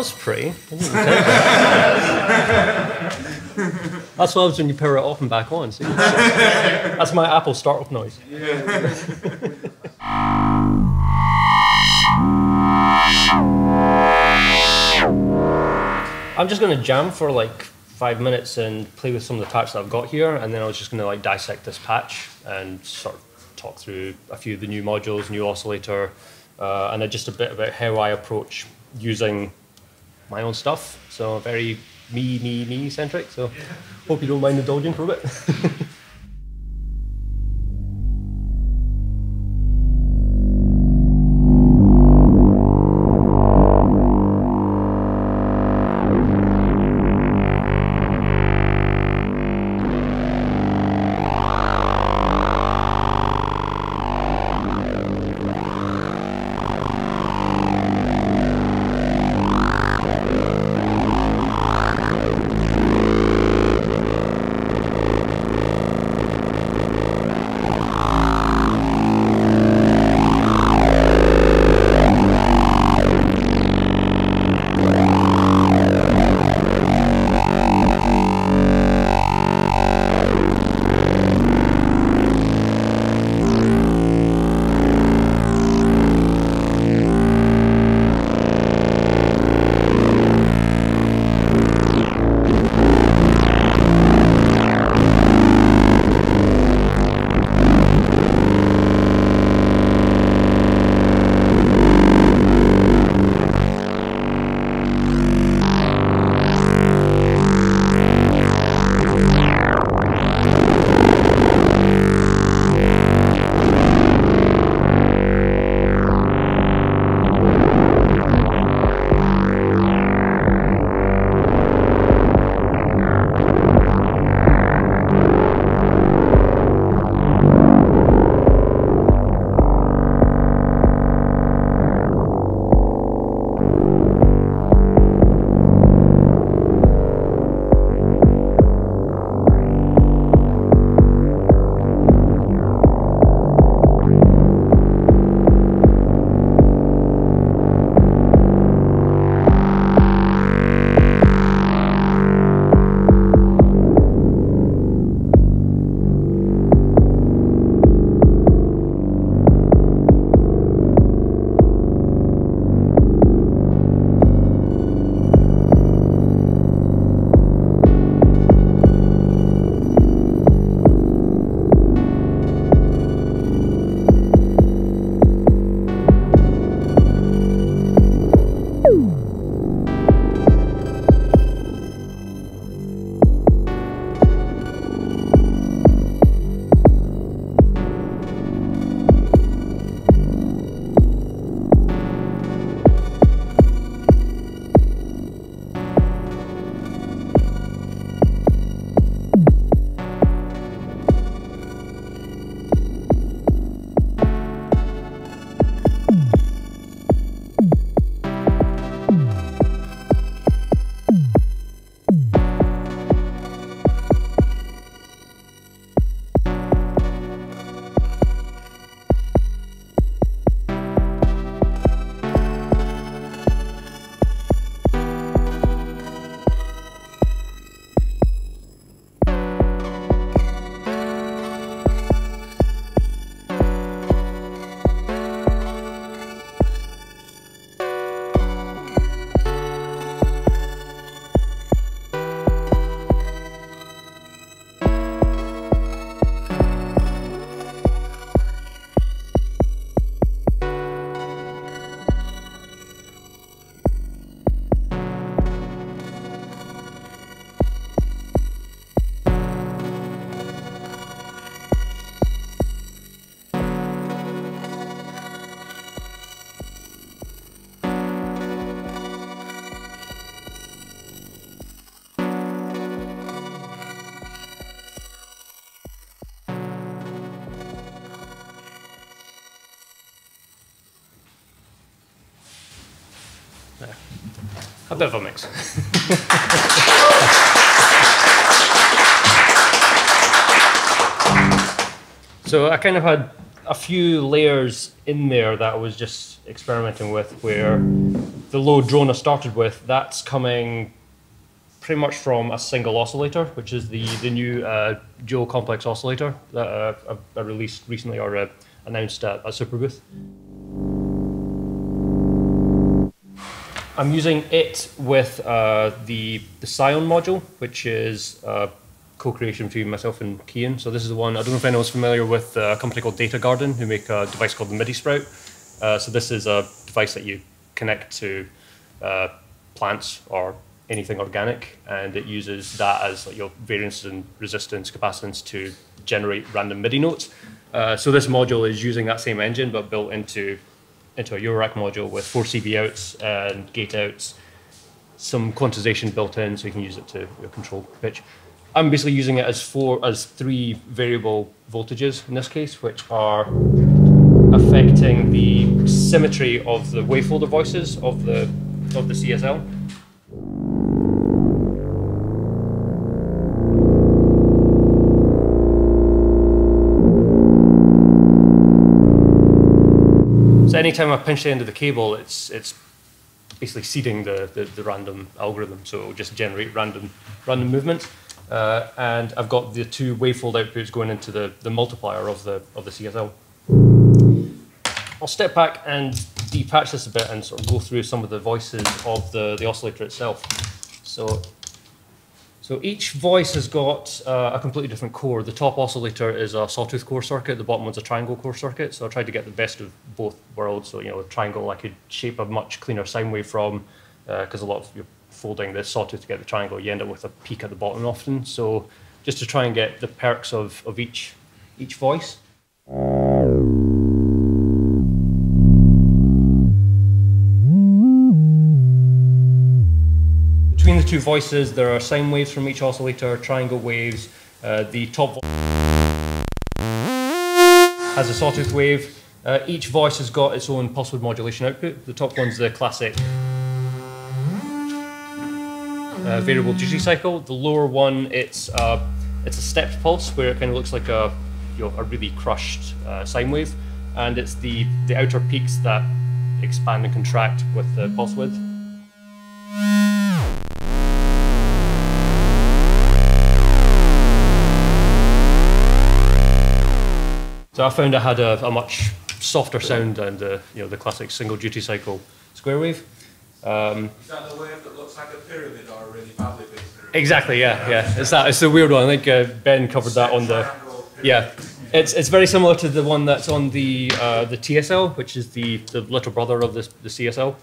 was pretty. That's what happens when you power it off and back on. See? That's my Apple startup noise. I'm just going to jam for like 5 minutes and play with some of the patches that I've got here, and then I was just going to like dissect this patch and sort of talk through a few of the new modules, new oscillator, and then just a bit about how I approach using my own stuff. So very me centric. So hope you don't mind indulging for a bit. A bit of a mix. So I kind of had a a few layers in there that I was just experimenting with, where the low drone I started with, that's coming pretty much from a single oscillator, which is the new dual complex oscillator that I released recently, or announced at Superbooth. I'm using it with the Scion module, which is co-creation between myself and Kian. So this is the one, I don't know if anyone's familiar with a company called Data Garden, who make a device called the MIDI Sprout. So this is a device that you connect to plants or anything organic, and it uses that as like, your variance and resistance, capacitance to generate random MIDI notes. So this module is using that same engine, but built into a Eurorack module with 4 CV outs and gate outs, some quantization built in, so you can use it to control pitch. I'm basically using it as 3 variable voltages in this case, which are affecting the symmetry of the wavefolder voices of the CSL. So anytime I pinch the end of the cable, it's basically seeding the random algorithm, so it'll just generate random movement. And I've got the 2 wavefold outputs going into the multiplier of the CSL. I'll step back and depatch this a bit and sort of go through some of the voices of the oscillator itself. So each voice has got a completely different core. The top oscillator is a sawtooth core circuit, the bottom one's a triangle core circuit. So I tried to get the best of both worlds. So, a triangle I could shape a much cleaner sine wave from, because a lot of you're folding the sawtooth to get the triangle, you end up with a peak at the bottom often. So just to try and get the perks of each voice. Between the 2 voices, there are sine waves from each oscillator, triangle waves. The top has a sawtooth wave. Each voice has got its own pulse width modulation output. The top one's the classic variable duty cycle. The lower one, it's a stepped pulse, where it kind of looks like a really crushed sine wave, and it's the outer peaks that expand and contract with the pulse width. So I found I had a much softer sound than the classic single duty cycle square wave. Is that the wave that looks like a pyramid or a really badly big pyramid? Exactly, yeah. It's the weird one. I think Ben covered that on the. Yeah, it's very similar to the one that's on the TSL, which is the little brother of the CSL.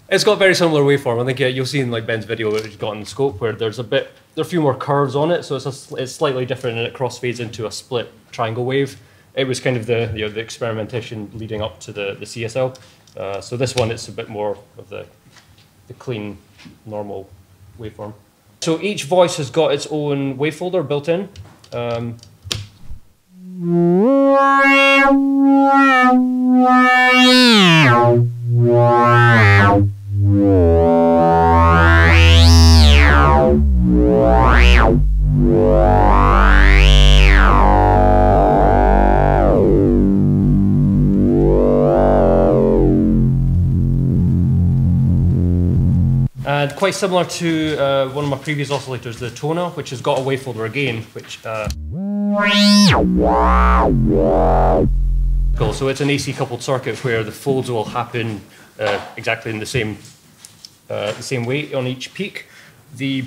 It's got very similar waveform. I think you'll see in like Ben's video which he's got in the scope, where there are a few more curves on it, so it's slightly different, and it crossfades into a split triangle wave. It was kind of the experimentation leading up to the CSL. So this one, it's a bit more of the clean, normal waveform. So each voice has got its own wavefolder built in. And quite similar to one of my previous oscillators, the Tona, which has got a wavefolder again, which cool. So it's an AC coupled circuit where the folds will happen exactly in the same way on each peak. The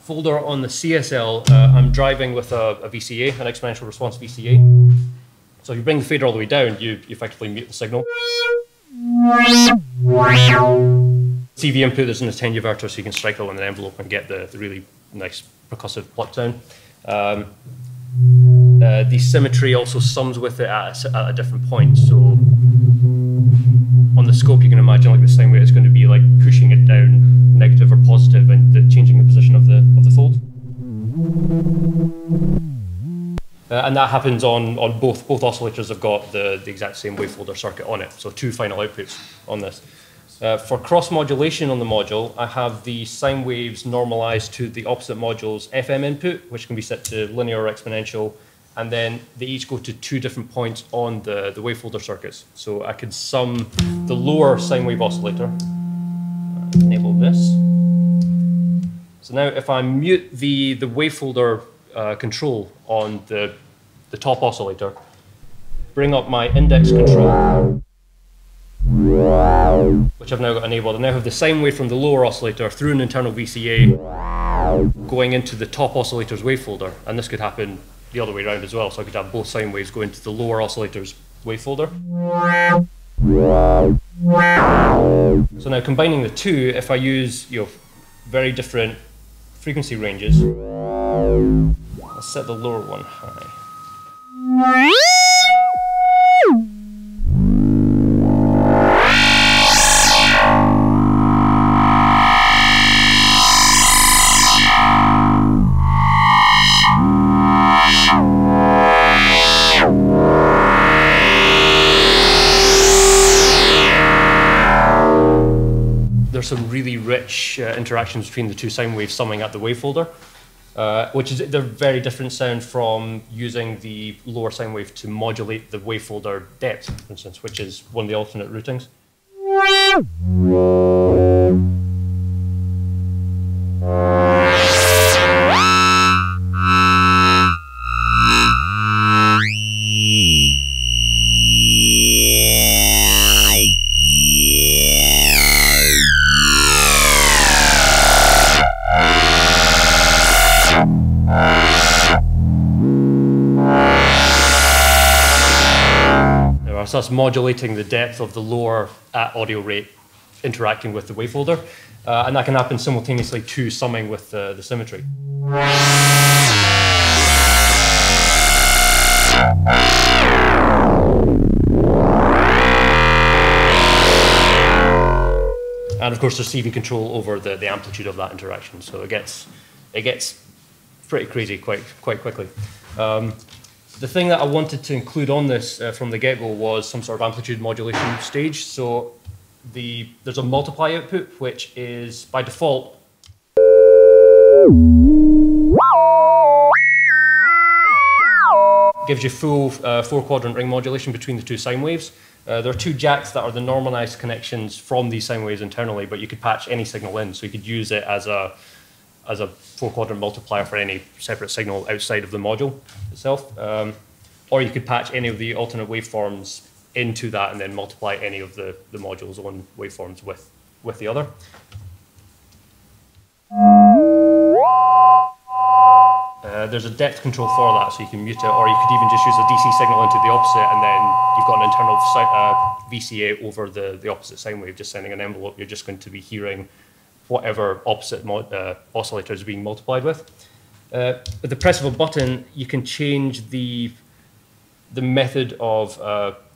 folder on the CSL, I'm driving with a VCA, an exponential response VCA. So if you bring the fader all the way down, you effectively mute the signal. CV input, there's an attenuator, so you can strike it on an envelope and get the really nice percussive pluck down. The symmetry also sums with it at a different point. So on the scope, you can imagine like the sine wave is going to be like pushing it down, negative or positive, and changing the position of the fold. And that happens on both oscillators have got the exact same wavefolder circuit on it. So 2 final outputs on this. For cross-modulation on the module, I have the sine waves normalized to the opposite module's FM input, which can be set to linear or exponential, and then they each go to 2 different points on the wavefolder circuits. So I could sum the lower sine wave oscillator, enable this. So now if I mute the wavefolder control on the top oscillator, bring up my index control, which I've now got enabled. I now have the sine wave from the lower oscillator through an internal VCA going into the top oscillator's wavefolder, and this could happen the other way around as well, so I could have both sine waves go into the lower oscillator's wavefolder. So now combining the two, if I use very different frequency ranges, let's set the lower one high. There's some really rich interactions between the 2 sine waves summing at the wavefolder, they're very different sound from using the lower sine wave to modulate the wavefolder depth, for instance, which is one of the alternate routings. So that's modulating the depth of the lower at audio rate interacting with the wavefolder, and that can happen simultaneously to summing with the symmetry. And of course there's CV control over the amplitude of that interaction, so it gets pretty crazy quite quickly. The thing that I wanted to include on this from the get-go was some sort of amplitude modulation stage. So there's a multiply output, which is by default gives you full 4-quadrant ring modulation between the 2 sine waves. There are 2 jacks that are the normalized connections from these sine waves internally, but you could patch any signal in, so you could use it as a 4-quadrant multiplier for any separate signal outside of the module itself. Or you could patch any of the alternate waveforms into that and then multiply any of the module's own waveforms with the other. There's a depth control for that, so you can mute it, or you could even just use a DC signal into the opposite, and then you've got an internal VCA over the opposite sine wave, just sending an envelope. You're just going to be hearing whatever opposite oscillator is being multiplied with. With the press of a button, you can change the method of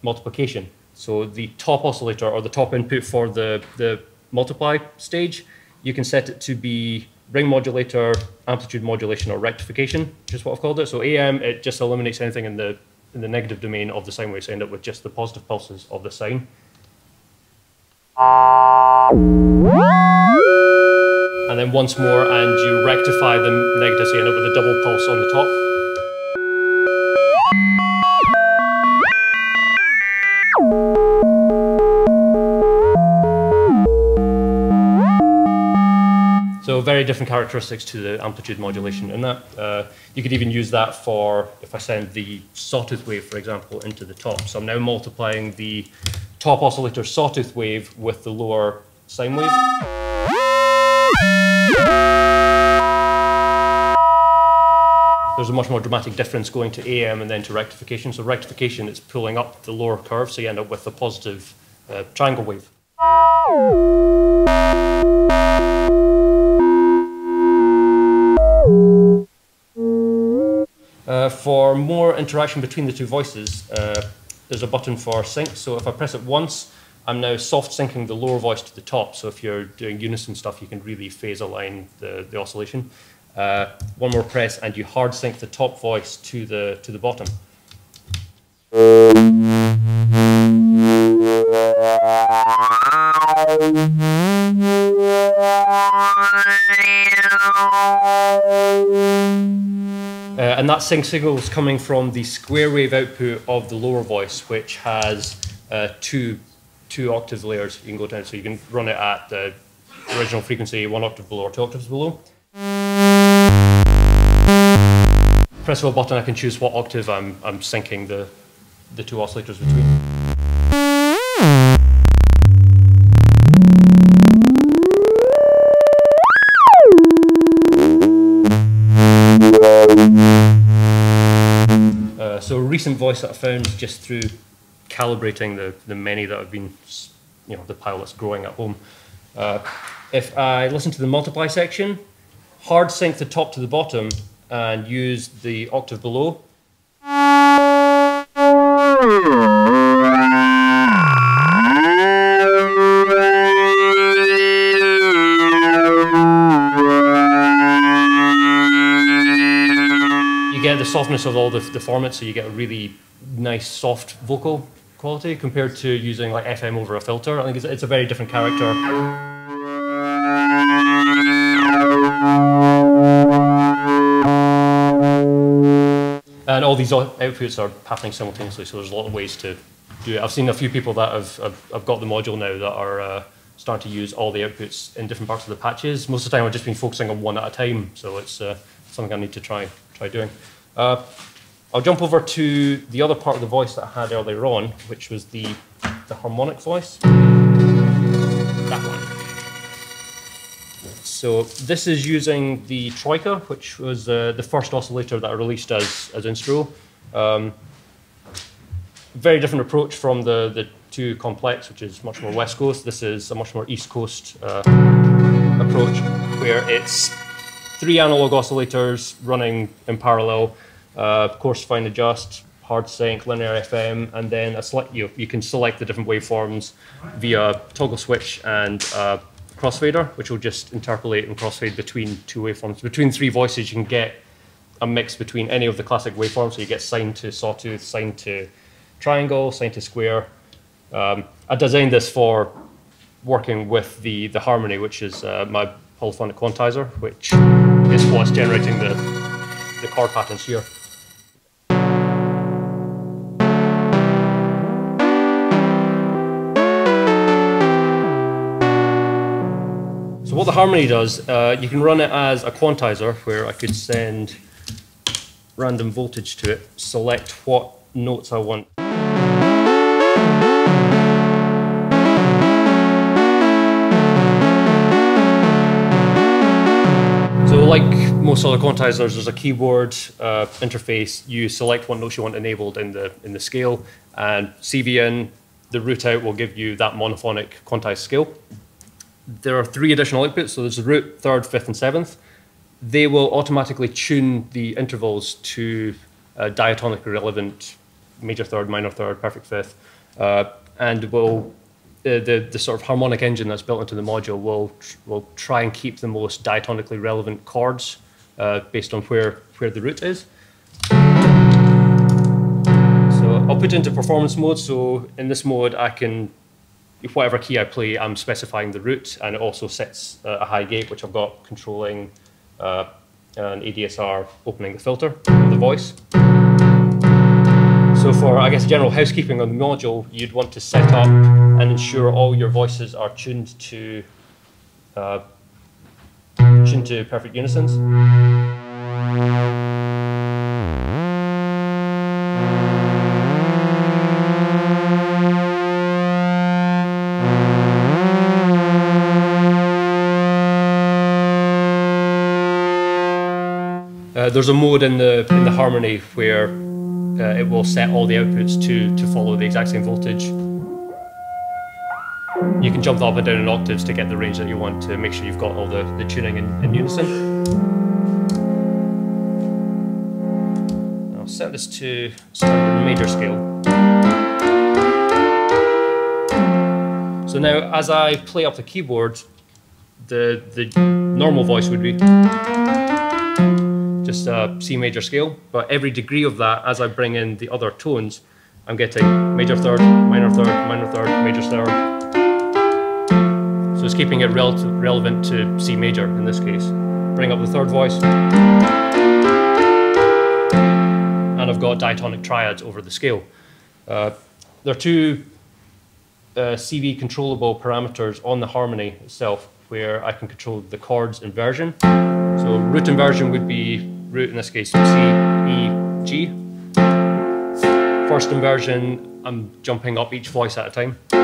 multiplication. So the top oscillator, or the top input for the multiply stage, you can set it to be ring modulator, amplitude modulation, or rectification, which is what I've called it. So AM, it just eliminates anything in the negative domain of the sine wave, so end up with just the positive pulses of the sine. And then once more, and you rectify the negative, so you end up with a double pulse on the top. So very different characteristics to the amplitude modulation in that. You could even use that for, if I send the sawtooth wave, for example, into the top. So I'm now multiplying the top oscillator sawtooth wave with the lower sine wave. There's a much more dramatic difference going to AM and then to rectification. So rectification is pulling up the lower curve, so you end up with a positive triangle wave. For more interaction between the 2 voices, there's a button for sync. So if I press it once, I'm now soft syncing the lower voice to the top. So if you're doing unison stuff, you can really phase align the oscillation. One more press, and you hard sync the top voice to the bottom. And that sync signal is coming from the square wave output of the lower voice, which has two octave layers you can go down. So you can run it at the original frequency 1 octave below or 2 octaves below. Press a button, I can choose what octave I'm syncing the two oscillators between. So a recent voice that I found just through calibrating the many that have been, the pile that's growing at home. If I listen to the multiply section, hard sync the top to the bottom and use the octave below. You get the softness of all the formats, so you get a really nice soft vocal quality compared to using like FM over a filter. I think it's a very different character. And all these outputs are happening simultaneously, so there's a lot of ways to do it. I've seen a few people that have got the module now that are starting to use all the outputs in different parts of the patches. Most of the time I've just been focusing on one at a time, so it's something I need to try doing. I'll jump over to the other part of the voice that I had earlier on, which was the harmonic voice. That one. So this is using the Troika, which was the first oscillator that I released as Instruo. Very different approach from the two complex, which is much more West Coast. This is a much more East Coast approach, where it's 3 analog oscillators running in parallel. Coarse, fine, adjust, hard sync, linear FM, and then you can select the different waveforms via toggle switch and crossfader, which will just interpolate and crossfade between two waveforms. Between 3 voices, you can get a mix between any of the classic waveforms. So you get sine to sawtooth, sine to triangle, sine to square. I designed this for working with the Harmonaig, which is my polyphonic quantizer, which is what's generating the chord patterns here. So what the Harmonaig does, you can run it as a quantizer, where I could send random voltage to it, select what notes I want. So like most other quantizers, there's a keyboard interface. You select what notes you want enabled in the scale, and CV in, the root out will give you that monophonic quantized scale. There are 3 additional outputs, so there's the root, 3rd, 5th, and 7th. They will automatically tune the intervals to diatonically relevant major third, minor third, perfect fifth, and will the sort of harmonic engine that's built into the module will try and keep the most diatonically relevant chords based on where the root is. So I'll put it into performance mode. So in this mode, I can, whatever key I play, I'm specifying the root, and it also sets a high gate, which I've got controlling an ADSR opening the filter of the voice. So for, I guess, general housekeeping on the module, you'd want to set up and ensure all your voices are tuned to perfect unisons. There's a mode in the Harmonaig where it will set all the outputs to follow the exact same voltage. You can jump up and down in octaves to get the range that you want to make sure you've got all the tuning in unison. I'll set this to standard major scale. So now as I play up the keyboard, the normal voice would be just a C major scale, but every degree of that, as I bring in the other tones, I'm getting major third, minor third, major third. So it's keeping it relevant to C major in this case. Bring up the third voice. and I've got diatonic triads over the scale. There are two CV controllable parameters on the harmony itself where I can control the chords inversion. So root inversion would be root, in this case, C, E, G. First inversion, I'm jumping up each voice at a time. So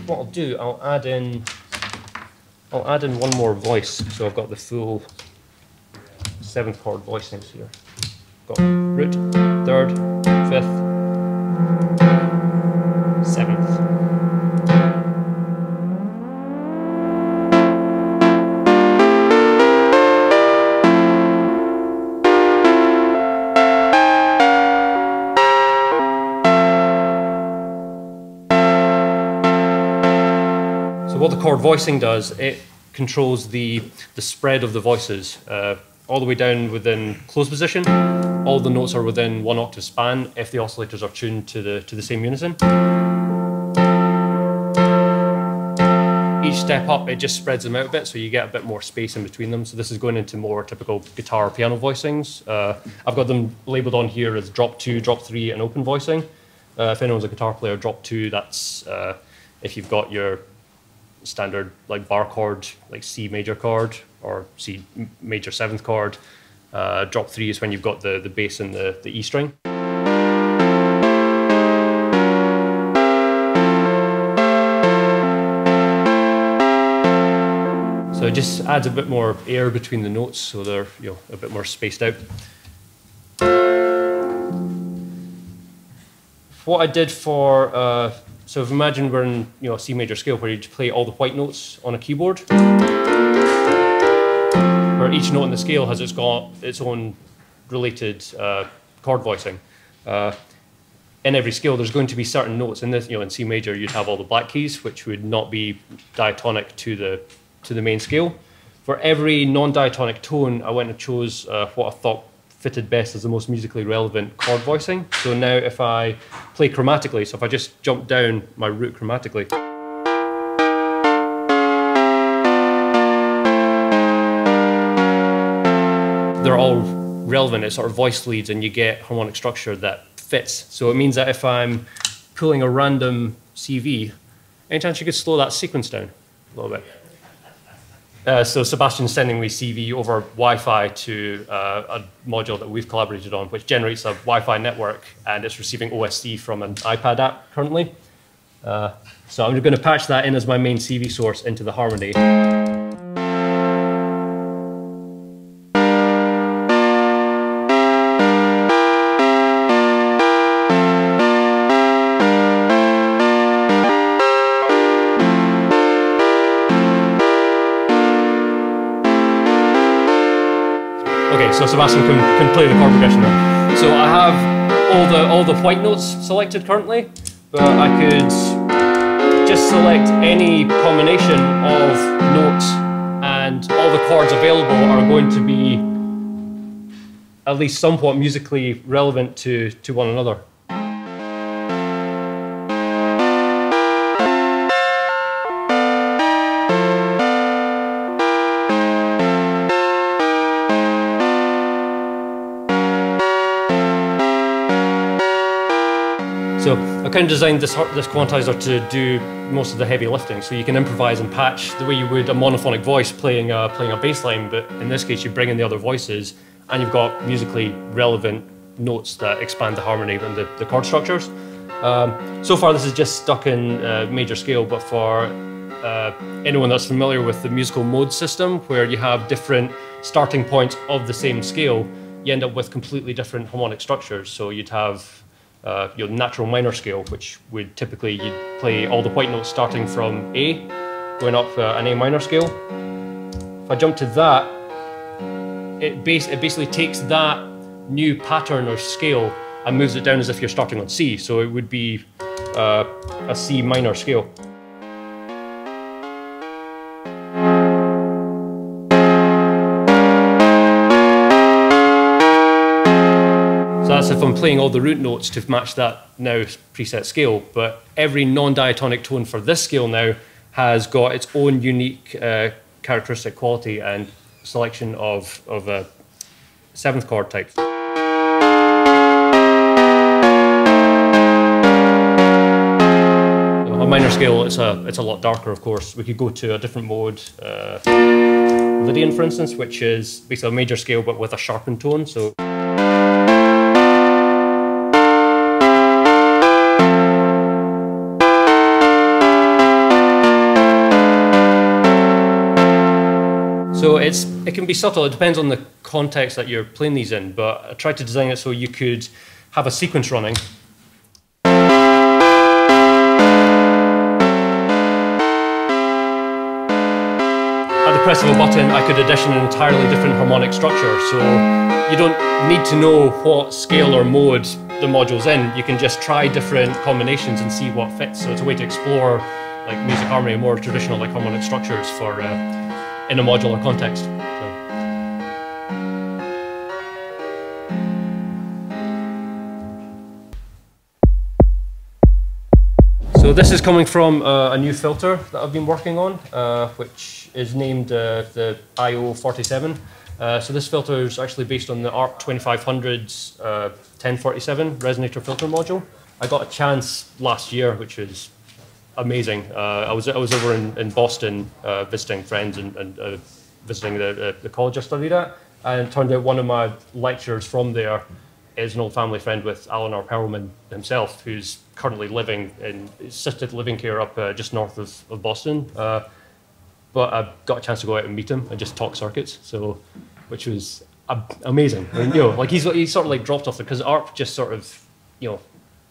what I'll do, I'll add in one more voice, so I've got the full 7th chord voicings here. Got root, 3rd, 5th, 7th. So what the chord voicing does, it controls the spread of the voices. All the way down within closed position, all the notes are within 1 octave span if the oscillators are tuned to the same unison. Each step up, it just spreads them out a bit, so you get a bit more space in between them. So this is going into more typical guitar or piano voicings. I've got them labeled on here as drop 2, drop 3, and open voicing. If anyone's a guitar player, drop 2, that's if you've got your standard like bar chord, like C major chord or C major 7th chord. Drop 3 is when you've got the bass and the E string. So it just adds a bit more air between the notes, so they're a bit more spaced out. What I did for so if imagine we're in a C major scale where you play all the white notes on a keyboard, where each note in the scale has its own related chord voicing. In every scale, there's going to be certain notes. In this, in C major, you'd have all the black keys, which would not be diatonic to the main scale. For every non-diatonic tone, I went and chose what I thought fitted best as the most musically relevant chord voicing. So now if I play chromatically, so if I just jump down my root chromatically, they're all relevant. It's sort of voice leads and you get harmonic structure that fits. So it means that if I'm pulling a random CV, any chance you could slow that sequence down a little bit? So Sebastian's sending me CV over Wi-Fi to a module that we've collaborated on, which generates a Wi-Fi network, and it's receiving OSC from an iPad app currently. So I'm going to patch that in as my main CV source into the harmony. Okay, so Sebastian can play the chord progression now. So I have all the white notes selected currently, but I could just select any combination of notes, and all the chords available are going to be at least somewhat musically relevant to one another. So I kind of designed this quantizer to do most of the heavy lifting, so you can improvise and patch the way you would a monophonic voice playing a bass line, but in this case you bring in the other voices and you've got musically relevant notes that expand the harmony and the chord structures. So far this is just stuck in major scale, but for anyone that's familiar with the musical mode system, where you have different starting points of the same scale, you end up with completely different harmonic structures. So you'd have your natural minor scale, which would typically you'd play all the white notes starting from A, going up an A minor scale. If I jump to that, it basically takes that new pattern or scale and moves it down as if you're starting on C. So it would be a C minor scale. So that's if I'm playing all the root notes to match that now preset scale, but every non-diatonic tone for this scale now has got its own unique characteristic quality and selection of 7th chord types. On a minor scale, it's a lot darker, of course. We could go to a different mode, Lydian, for instance, which is basically a major scale but with a sharpened tone. So it can be subtle. It depends on the context that you're playing these in, but I tried to design it so you could have a sequence running. At the press of a button, I could addition an entirely different harmonic structure, so you don't need to know what scale or mode the module's in. You can just try different combinations and see what fits. So it's a way to explore like music harmony, more traditional like harmonic structures for in a modular context. So this is coming from a new filter that I've been working on, which is named the IO47. So this filter is actually based on the ARP 2500's 1047 resonator filter module. I got a chance last year, which was amazing. I was over in Boston visiting friends and visiting the college I studied at, and it turned out one of my lecturers from there is an old family friend with Pearlman himself, who's currently living in assisted living care up just north of Boston. But I got a chance to go out and meet him and just talk circuits, so which was amazing. I mean, like he sort of like dropped off because ARP just sort of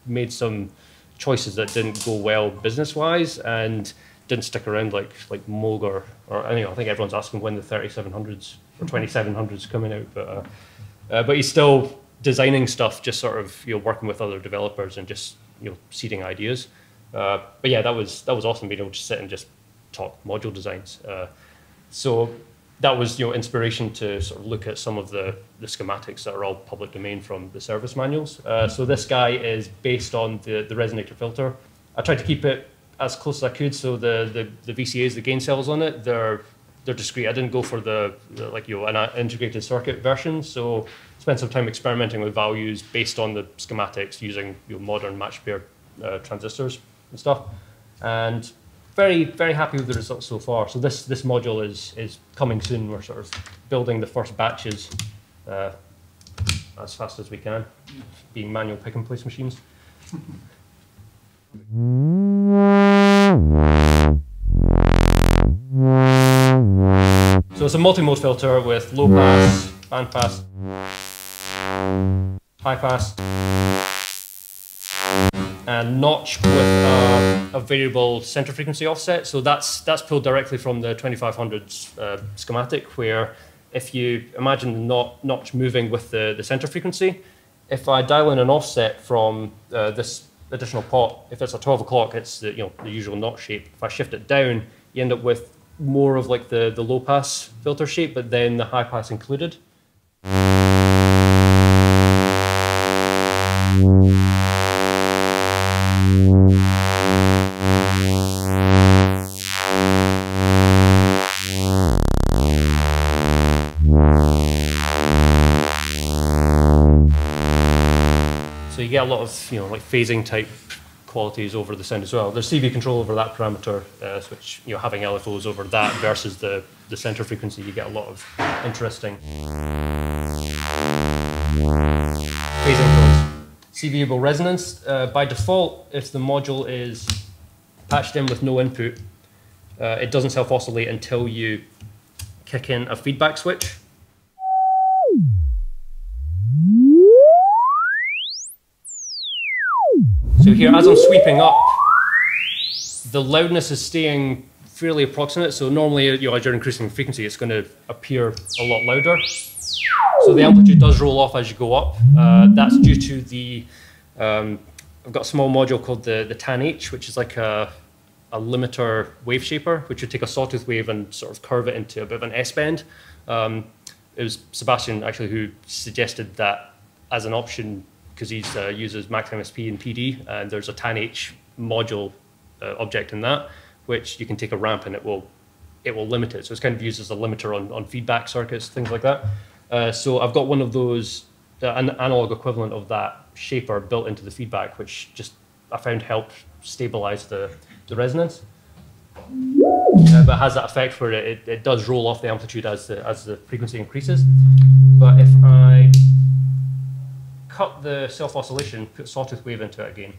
made some choices that didn't go well business-wise and didn't stick around like Moog or I think everyone's asking when the 3700s or 2700s are coming out, but he's still designing stuff, just sort of working with other developers and just seeding ideas. But yeah, that was awesome being able to sit and just talk module designs. So that was inspiration to sort of look at some of the schematics that are all public domain from the service manuals. So this guy is based on the resonator filter. I tried to keep it as close as I could. So the VCAs, the gain cells on it, they're discrete. I didn't go for the an integrated circuit version. So spent some time experimenting with values based on the schematics using modern match pair transistors and stuff, and very, very happy with the results so far. So this module is coming soon. We're sort of building the first batches as fast as we can, being manual pick and place machines. So it's a multi-mode filter with low pass, band pass, high pass, and notch with a variable center frequency offset. So that's pulled directly from the 2500's schematic, where if you imagine the notch moving with the center frequency, if I dial in an offset from this additional pot, if it's a 12 o'clock, it's the usual notch shape. If I shift it down, you end up with more of like the low pass filter shape, but then the high pass included. So you get a lot of like phasing type qualities over the sound as well. There's CV control over that parameter, which having LFOs over that versus the center frequency, you get a lot of interesting phasing tones. CVable resonance, by default, if the module is patched in with no input, it doesn't self-oscillate until you kick in a feedback switch. So here, as I'm sweeping up, the loudness is staying fairly approximate. So normally, as you're increasing frequency, it's going to appear a lot louder. So the amplitude does roll off as you go up. That's due to the, I've got a small module called the TAN-H, which is like a limiter wave shaper, which would take a sawtooth wave and sort of curve it into a bit of an S-bend. It was Sebastian actually who suggested that as an option, because he uses Max MSP and PD, and there's a TAN-H module object in that, which you can take a ramp and it will limit it. So it's kind of used as a limiter on feedback circuits, things like that. So I've got one of those, an analog equivalent of that shaper built into the feedback, which just I found helped stabilize the resonance. But it has that effect where it does roll off the amplitude as the frequency increases. But if I cut the self-oscillation, put sawtooth wave into it again,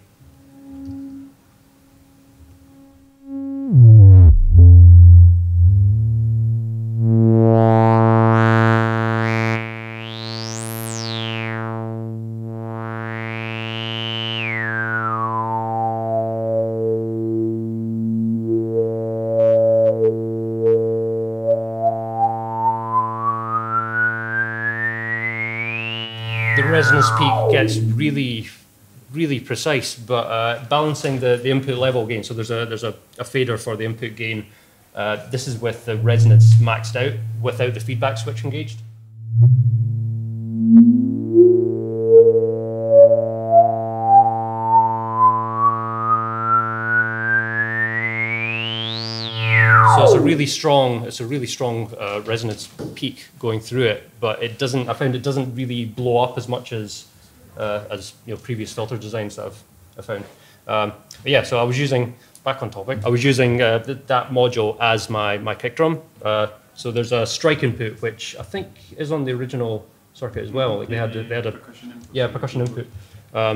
the resonance peak gets really, really precise, but balancing the input level gain. So there's a fader for the input gain. This is with the resonance maxed out without the feedback switch engaged. So it's a really strong resonance peak going through it, but it doesn't. I found it doesn't really blow up as much as previous filter designs that I've found. But yeah, so I was using, back on topic, I was using that module as my kick drum. So there's a strike input, which I think is on the original circuit as well. Like they had a percussion input.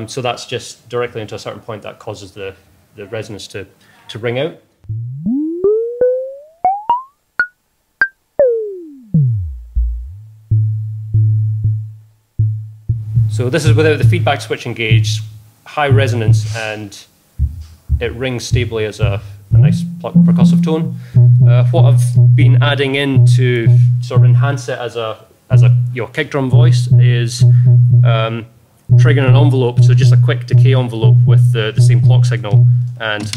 So that's just directly into a certain point that causes the resonance to ring out. So this is without the feedback switch engaged, high resonance, and it rings stably as a nice percussive tone. What I've been adding in to sort of enhance it as a kick drum voice is triggering an envelope, so just a quick decay envelope with the same clock signal, and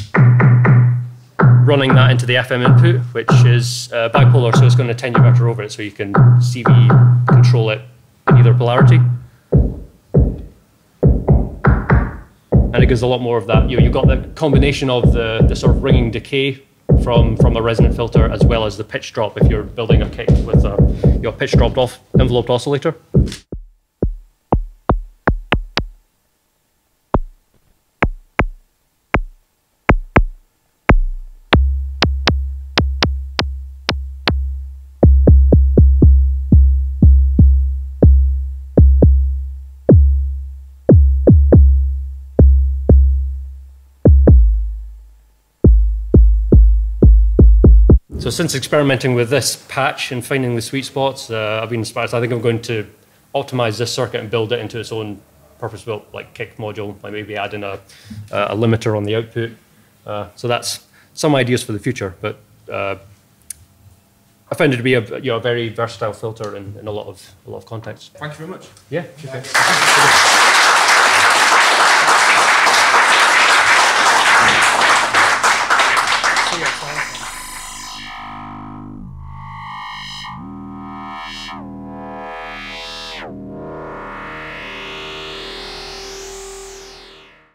running that into the FM input, which is bipolar, so it's going to 10 U-vector over it, so you can CV control it in either polarity. And it gives a lot more of that. You've got the combination of the sort of ringing decay from a resonant filter, as well as the pitch drop if you're building a kick with your pitch dropped off enveloped oscillator. So since experimenting with this patch and finding the sweet spots, I've been inspired. So I think I'm going to optimize this circuit and build it into its own purpose-built like kick module, like maybe add in a limiter on the output. So that's some ideas for the future, but I found it to be a very versatile filter in a lot of contexts. Thank you very much. Yeah. Okay.